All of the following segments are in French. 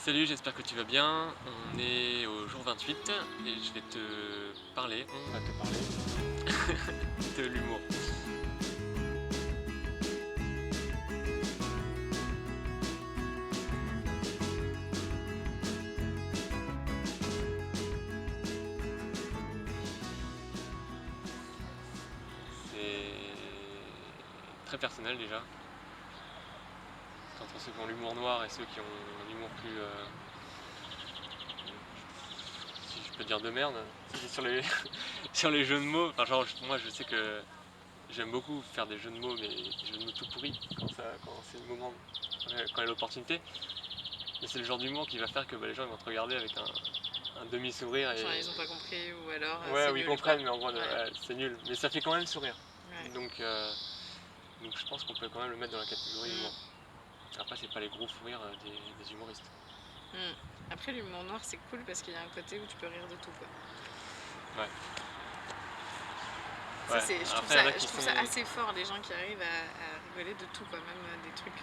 Salut, j'espère que tu vas bien. On est au jour 28 et je vais te parler, on va te parler de l'humour. C'est très personnel déjà. Entre ceux qui ont l'humour noir et ceux qui ont un humour plus, si je peux dire de merde, c'est sur les, sur les jeux de mots. Enfin, genre, moi je sais que j'aime beaucoup faire des jeux de mots, mais des jeux de mots tout pourris quand c'est le moment, quand il y a l'opportunité. Et c'est le genre d'humour qui va faire que les gens ils vont te regarder avec un demi-sourire Genre et... ils ont pas compris ou alors Ouais, c'est ou ils nul quoi. comprennent, mais en gros, Ouais. c'est nul. Mais ça fait quand même sourire. Ouais. Donc je pense qu'on peut quand même le mettre dans la catégorie Mm, humour. Après, c'est pas les gros fous rires des humoristes. mm. Après l'humour noir c'est cool parce qu'il y a un côté où tu peux rire de tout quoi. Ouais. Ça, Ouais. je trouve Après, il y en a je qui trouve sont ça assez fort les gens qui arrivent à rigoler de tout quoi, même des trucs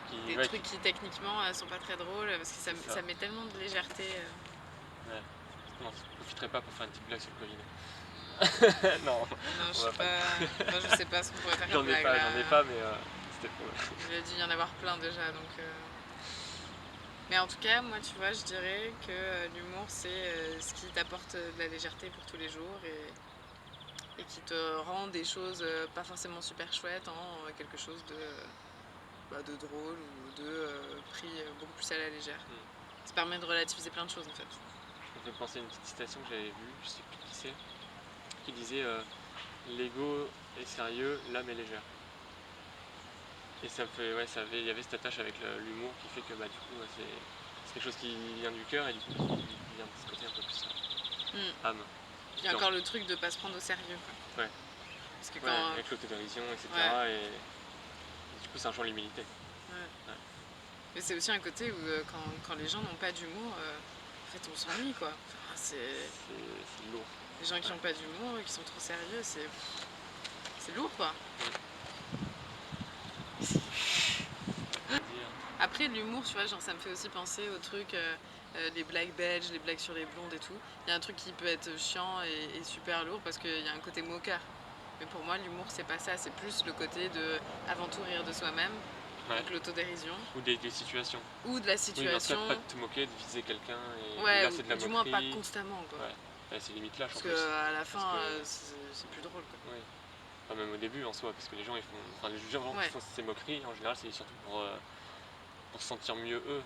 qui. des Ouais, trucs qui techniquement sont pas très drôles parce que c'est ça. ça met tellement de légèreté. Ouais. Non, je profiterai pas pour faire une petite blague sur le Covid. Non, Non, je on sais va pas. pas, enfin, je sais pas ce qu'on pourrait faire comme blague J'en ai là. pas, mais c'était pour. Il a dû y en avoir plein déjà donc. Mais en tout cas, moi, tu vois, je dirais que l'humour, c'est ce qui t'apporte de la légèreté pour tous les jours et qui te rend des choses pas forcément super chouettes en quelque chose de drôle ou de pris beaucoup plus à la légère. Hmm. Ça permet de relativiser plein de choses en fait. Ça me fait penser à une petite citation que j'avais vue, je sais plus qui c'est, qui disait l'ego est sérieux, l'âme est légère. Et ça fait, ouais, il y avait cette attache avec l'humour qui fait que du coup c'est quelque chose qui vient du cœur et du coup qui vient de ce côté un peu plus Mm. âme. Puis il y a encore le truc de pas se prendre au sérieux quoi. Ouais, Parce que ouais, quand. avec l'autodérision, Ouais, etc. Et du coup c'est un genre l'humilité. ouais. Ouais. Mais c'est aussi un côté où quand les gens n'ont pas d'humour, en fait on s'ennuie quoi. Enfin, c'est. C'est lourd. Les gens qui Ouais. n'ont pas d'humour et qui sont trop sérieux, c'est lourd quoi. Après, l'humour, tu vois, genre, ça me fait aussi penser aux trucs, les blagues belges, les blagues sur les blondes et tout. Il y a un truc qui peut être chiant et super lourd parce qu'il y a un côté moqueur. Mais pour moi, l'humour, c'est pas ça. C'est plus le côté de avant tout rire de soi-même, Ouais. donc l'autodérision. Ou des situations. Ou de la Oui, mais en tout cas situation. pas de te moquer, de viser quelqu'un et Ouais, là c'est de la ou du moins pas moquerie. constamment, quoi. Ouais. Ouais, c'est limite lâche en Parce plus. qu'à la Parce fin, que. c'est plus drôle, quoi. Oui. Enfin, même au début en soi, parce que les gens ils font. Enfin les gens qui Ouais. font ces moqueries, en général c'est surtout pour se sentir mieux eux.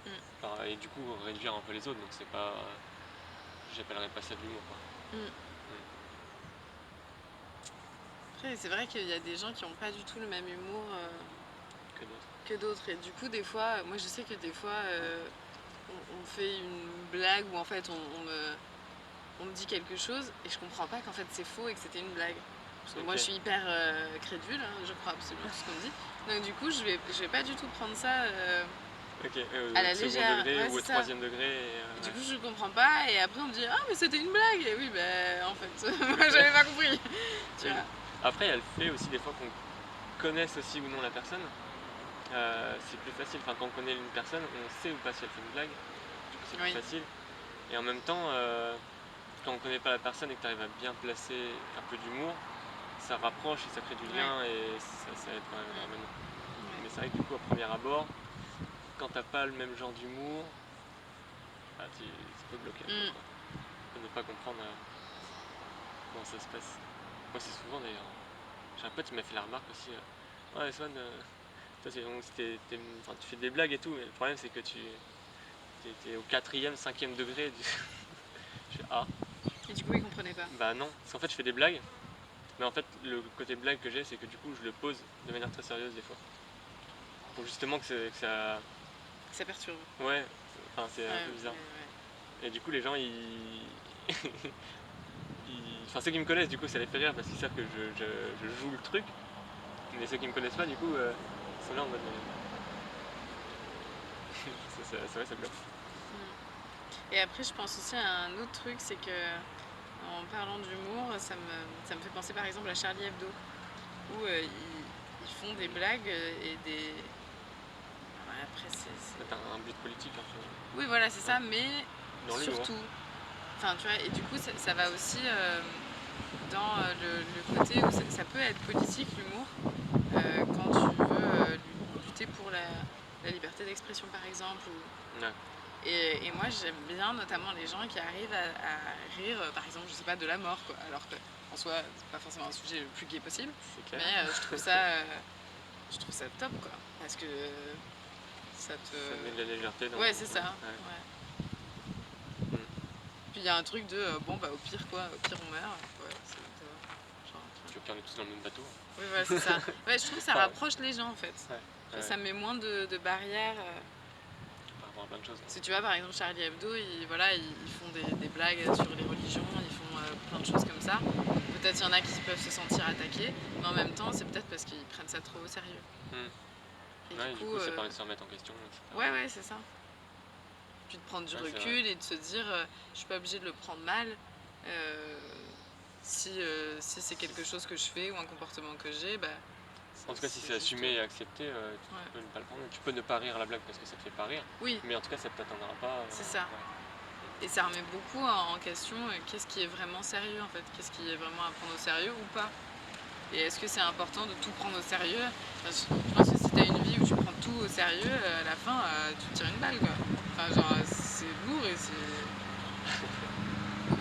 Mm. Enfin, et du coup réduire un peu les autres, donc c'est pas. J'appellerais pas ça de l'humour quoi. Mm. Après, c'est vrai qu'il y a des gens qui n'ont pas du tout le même humour Que d'autres. que d'autres. Et du coup, des fois, moi je sais que des fois, on fait une blague où en fait on me dit quelque chose et je comprends pas qu'en fait c'est faux et que c'était une blague. Parce que moi je Ok. suis hyper crédule, hein, je crois absolument tout ce qu'on me dit. Donc du coup, je vais pas du tout prendre ça Ok, à la au second légère. degré Ouais, ou au c'est ça. troisième degré. Et du Ouais. coup, je comprends pas et après on me dit ah mais c'était une blague. Et oui, ben en fait, moi j'avais pas compris. Tu Oui. vois. Après, il y a le fait aussi des fois qu'on connaisse aussi ou non la personne. C'est plus facile. Enfin, quand on connaît une personne, on sait ou pas si elle fait une blague. Du coup, c'est plus Oui. facile. Et en même temps, quand on connaît pas la personne et que tu arrives à bien placer un peu d'humour, ça rapproche et ça crée du Ouais. lien et ça aide quand même Mm. énormément. Mais Ouais. c'est vrai que du coup, au premier abord, quand t'as pas le même genre d'humour, ça peut bloquer un peu Mm. quoi. Tu peux ne pas comprendre comment ça se passe. Moi, c'est souvent d'ailleurs. J'ai un pote qui m'a fait la remarque aussi. Ouais, Swan, toi, enfin, tu fais des blagues et tout, mais le problème c'est que tu es au quatrième, cinquième degré. Je fais ah, Et du coup, ils comprenaient pas. bah non, parce qu'en fait je fais des blagues, mais en fait le côté blague que j'ai, c'est que du coup je le pose de manière très sérieuse des fois. Pour justement que ça. Ça perturbe. Ouais, enfin c'est Ouais, un peu bizarre. ouais. Et du coup les gens Enfin ceux qui me connaissent du coup ça les fait rire parce qu'ils savent que je joue le truc, mais ceux qui me connaissent pas du coup sont là en mode. C'est vrai, ça bloque. Mm. Et après, je pense aussi à un autre truc, c'est que en parlant d'humour, ça me fait penser par exemple à Charlie Hebdo, où ils font des blagues et des. Ouais, après, T'as un but politique. Oui, voilà, c'est ça, mais Dans l'humour. surtout, enfin, tu vois, et du coup, ça va aussi dans le côté où ça peut être politique, l'humour, quand tu veux lutter pour la liberté d'expression, par exemple. Ouais. Et moi, j'aime bien notamment les gens qui arrivent à rire, par exemple, je sais pas, de la mort, quoi. Alors qu'en soi, c'est pas forcément un sujet le plus gay possible, C'est clair. mais je trouve ça top, quoi. Parce que ça te... Ça met de la légèreté dans. Ouais, c'est ça. Ouais. Ouais. Mm. Puis il y a un truc de, bon, bah au pire, quoi, au pire on meurt. Ouais, c'est genre un truc. Puis au pire, on est tous dans le même bateau. Oui, voilà, c'est ça. Ouais, je trouve que ça Enfin, rapproche les gens, en fait. Ouais. Tu vois, ça met moins de barrières. Par rapport à plein de choses. Si tu vois, par exemple, Charlie Hebdo, voilà, ils font des blagues sur les religions, ils font plein de choses comme ça. Peut-être il y en a qui peuvent se sentir attaqués, mais en même temps, c'est peut-être parce qu'ils prennent ça trop au sérieux. Et du coup, ça permet de se remettre en question, etc. Ouais, c'est ça. Puis de prendre du recul et de se dire, je suis pas obligée de le prendre mal. Si c'est quelque chose que je fais ou un comportement que j'ai, bah... En tout cas, si c'est assumé et accepté, tu peux ne pas le prendre. Tu peux ne pas rire à la blague parce que ça te fait pas rire. Oui. Mais en tout cas, ça ne t'atteindra pas. C'est ça. Ouais. Et ça remet beaucoup en question qu'est-ce qui est vraiment sérieux, en fait. Qu'est-ce qui est vraiment à prendre au sérieux ou pas. Et est-ce que c'est important de tout prendre au sérieux? Je pense que si t'as une vie où tu prends tout au sérieux, à la fin, tu te tires une balle, quoi. Enfin, genre, c'est lourd et c'est...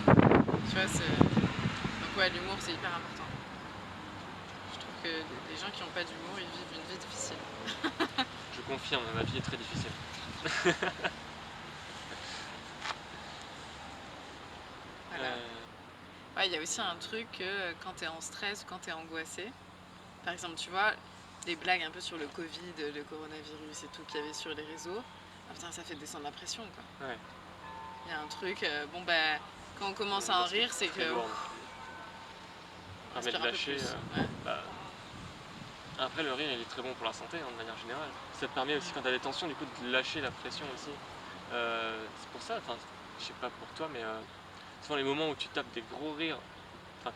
Tu vois, c'est... Donc ouais, l'humour, c'est hyper important. Je trouve que les gens qui n'ont pas d'humour, ils vivent une vie difficile. Je confirme, ma vie est très difficile. Voilà. Ouais, il y a aussi un truc que quand t'es en stress ou quand t'es angoissé, par exemple, tu vois, des blagues un peu sur le Covid, le coronavirus et tout qu'il y avait sur les réseaux, ah putain, ça fait descendre la pression, quoi. Ouais. Il y a un truc, bon bah, quand on commence à en rire, c'est que... On permet de lâcher. Après, le rire, il est très bon pour la santé, de manière générale. Ça te permet aussi, quand t'as des tensions, du coup, de lâcher la pression aussi. C'est pour ça, enfin, je sais pas pour toi, mais souvent les moments où tu tapes des gros rires, enfin,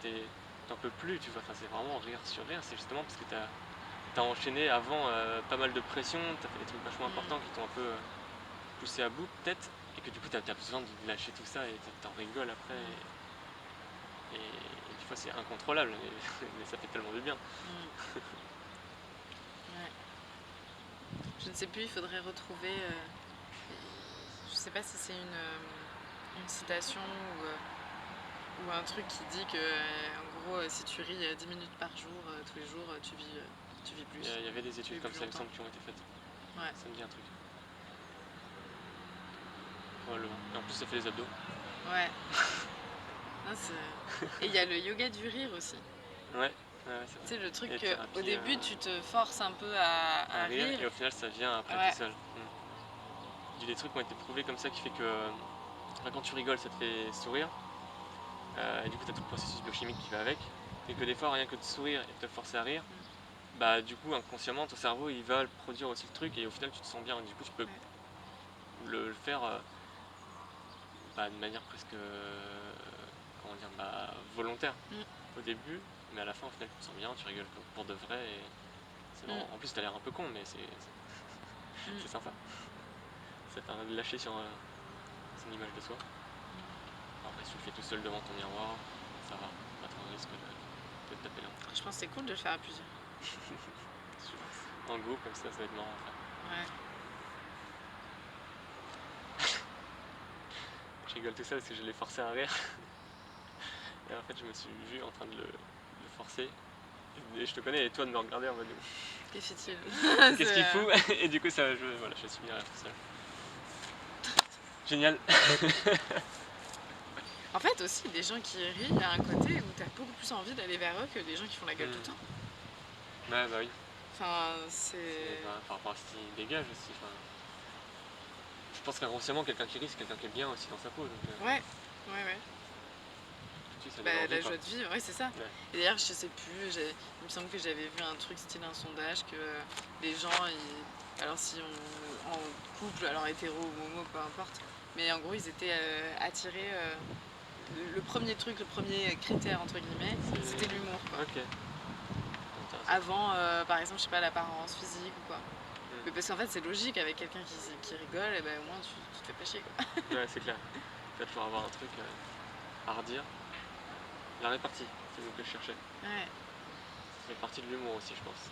t'en peux plus, tu vois, enfin, c'est vraiment rire sur rire, c'est justement parce que t'as enchaîné avant pas mal de pression, t'as fait des trucs vachement importants qui t'ont un peu poussé à bout, peut-être, et que du coup, t'as besoin de lâcher tout ça et t'en rigoles après. Et des fois, c'est incontrôlable, mais ça fait tellement de bien. Je ne sais plus, il faudrait retrouver... je sais pas si c'est une citation ou un truc qui dit que, en gros, si tu ris 10 minutes par jour, tous les jours, tu vis plus. Il y avait des études comme ça, il me semble, qui ont été faites. Ouais. Ça me dit un truc. Probablement. Et en plus, ça fait les abdos. Ouais. Non, et il y a le yoga du rire aussi. Ouais, c'est vrai. Tu sais, le truc qu'au début, tu te forces un peu à rire. Et au final, ça vient après tout seul. Il y a des trucs qui ont été prouvés comme ça qui fait que quand tu rigoles, ça te fait sourire. Et du coup, tu as tout le processus biochimique qui va avec. Et que des fois, rien que de sourire et de te forcer à rire, bah du coup, inconsciemment, ton cerveau, il va produire aussi le truc et au final, tu te sens bien. Du coup, tu peux le faire de manière presque volontaire au début, mais à la fin, au final, tu te sens bien, tu rigoles pour de vrai. Et c'est marrant. En plus, t'as l'air un peu con, mais c'est sympa. Ça permet de lâcher sur son image de soi. Après, si tu le fais tout seul devant ton miroir, ça va, pas trop de risque de te taper là. Je pense que c'est cool de le faire à plusieurs. En groupe, comme ça va être marrant à faire. Ouais. Je rigole tout ça parce que je l'ai forcé à rire. Et en fait, je me suis vu en train de le forcer. Et je te connais, et toi de me regarder en mode. Qu'est-ce qu'il Qu'est-ce qu'il fout? Et du coup, je suis mis à rire tout seul. Génial. En fait, aussi, des gens qui rient, il y a un côté où t'as beaucoup plus envie d'aller vers eux que des gens qui font la gueule tout le temps. Ouais, bah oui. Enfin, c'est... Par rapport à ce qu'ils dégagent aussi. Je pense qu'inconsciemment, quelqu'un qui rit, c'est quelqu'un qui est bien aussi dans sa peau. Donc, ouais. La joie de vivre, oui, c'est ça. Ouais. Et d'ailleurs, je sais plus, il me semble que j'avais vu un truc style un sondage que les gens, alors si en couple, alors hétéro ou homo, peu importe, mais en gros, ils étaient attirés. Le premier critère, entre guillemets, c'était l'humour. Ok. Avant, par exemple, je sais pas, l'apparence physique ou quoi. Mais parce qu'en fait, c'est logique, avec quelqu'un qui rigole, et ben au moins tu te fais pas chier, quoi. Ouais, c'est clair. Tu vas toujours avoir un truc à redire. La répartie, c'est le mot que je cherchais. Ouais. Ça fait partie de l'humour aussi, je pense.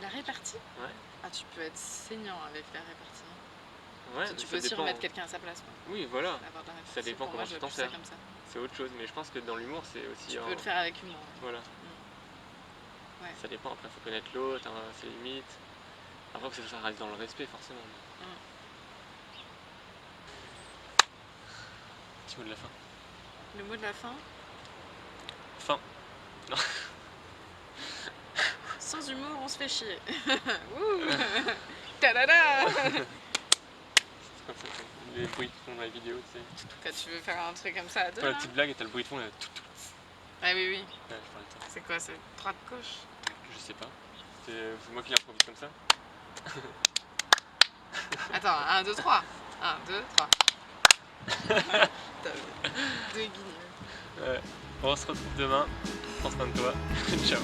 La répartie? Ouais. Ah, tu peux être saignant avec la répartie. Ouais, Tu mais peux ça aussi dépend. remettre quelqu'un à sa place, quoi. Oui, voilà. Avoir de la répartie. Ça dépend Pour comment moi, tu je t'en vois plus ça sers. comme ça. C'est autre chose, mais je pense que dans l'humour, c'est aussi Tu peux le faire avec humour. Voilà. Ouais. Ça dépend, après, il faut connaître l'autre, hein, ses limites. Après, que ça reste dans le respect, forcément. Petit mot de la fin. Le mot de la fin? Fin. Non. Sans humour, on se fait chier. Wouh. Ta-da-da. C'est comme ça, les bruits qui font dans les vidéos, tu sais. Quand tu veux faire un truc comme ça à deux, Toi, la là. petite blague et t'as le bruit de fond, là, tout. Ah oui, oui. Ouais, je parlais de ça. C'est quoi, c'est droite gauche? Je sais pas. C'est moi qui l'improvise comme ça. Attends, 1, 2, 3. 1, 2, 3. Deux guignols. Ouais. Bon, on se retrouve demain. Prends soin de toi. Ciao.